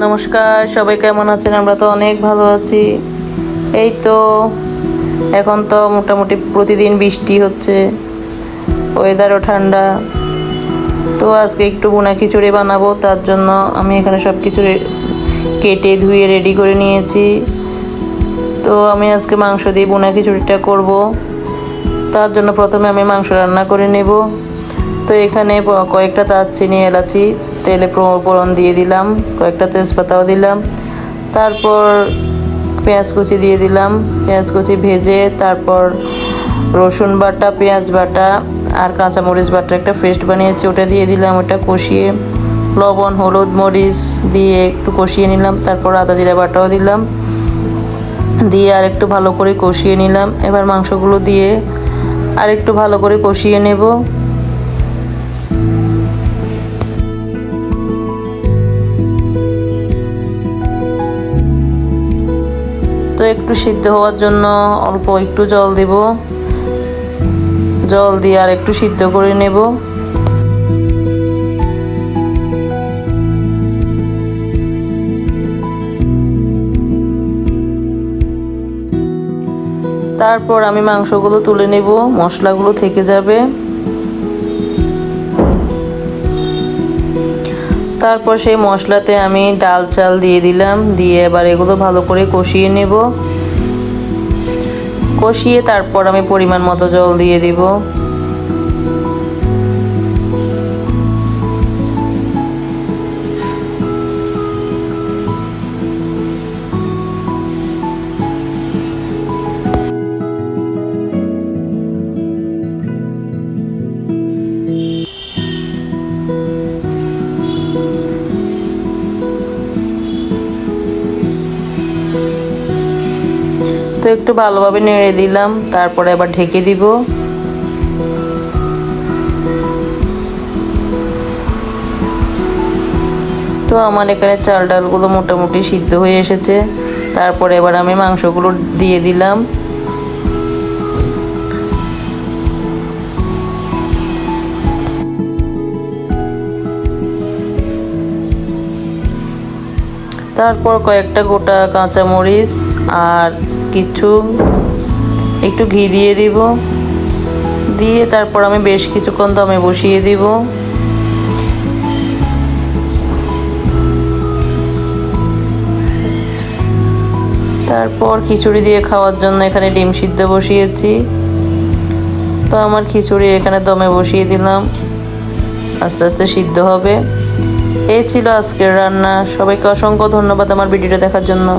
নমস্কার, সবাই কেমন আছেন? আমরা তো অনেক ভালো আছি। এই তো এখন তো মোটামুটি প্রতিদিন বৃষ্টি হচ্ছে, ওয়েদারও ঠান্ডা। তো আজকে একটু ভুনা খিচুড়ি বানাবো, তার জন্য আমি এখানে সব কিছু কেটে ধুয়ে রেডি করে নিয়েছি। তো আমি আজকে মাংস দিয়ে ভুনা খিচুড়িটা করব। তার জন্য প্রথমে আমি মাংস রান্না করে নেব। তো এখানে কয়েকটা দারচিনি, এলাচি তেলে ফোড়ন দিয়ে দিলাম, কয়েকটা তেজপাতাও দিলাম। তারপর পেঁয়াজ কুচি দিয়ে দিলাম, পেঁয়াজ কুচি ভেজে তারপর রসুন বাটা, পেঁয়াজ বাটা আর কাঁচামরিচ বাটা একটা পেস্ট বানিয়েছি, ওটা দিয়ে দিলাম। ওটা কষিয়ে লবণ, হলুদ, মরিচ দিয়ে একটু কষিয়ে নিলাম। তারপর আদা জিরা বাটাও দিলাম, দিয়ে আর একটু ভালো করে কষিয়ে নিলাম। এবার মাংসগুলো দিয়ে আর একটু ভালো করে কষিয়ে নেব। তো একটু সিদ্ধ হওয়ার জন্য অল্প একটু জল দেব, জল দিয়ে আর একটু সিদ্ধ করে নেব। তারপর আমি মাংসগুলো তুলে নেব, মশলাগুলো থেকে যাবে। তারপর সেই মশলাতে আমি ডাল চাল দিয়ে দিলাম, দিয়ে এবার এগুলো ভালো করে কষিয়ে নেব। কষিয়ে তারপর আমি পরিমাণ মতো জল দিয়ে দিব। তো একটু ভালোভাবে নেড়ে দিলাম, তারপরে আবার ঢেকে দিব। তো আমার এখানে চাল ডালগুলো মোটামুটি সিদ্ধ হয়ে এসেছে। তারপরে এবার আমি মাংসগুলো দিয়ে দিলাম। তারপর কয়েকটা গোটা কাঁচামরিচ আর একটু ঘি দিয়ে দিব, দিয়ে তারপর আমি বেশ কিছুক্ষণ দমে বসিয়ে দিব। তারপর খিচুড়ি দিয়ে খাওয়ার জন্য এখানে ডিম সিদ্ধ বসিয়েছি। তো আমার খিচুড়ি এখানে দমে বসিয়ে দিলাম, আস্তে আস্তে সিদ্ধ হবে। এই ছিল আজকের রান্না। সবাইকে অসংখ্য ধন্যবাদ আমার ভিডিওটা দেখার জন্য।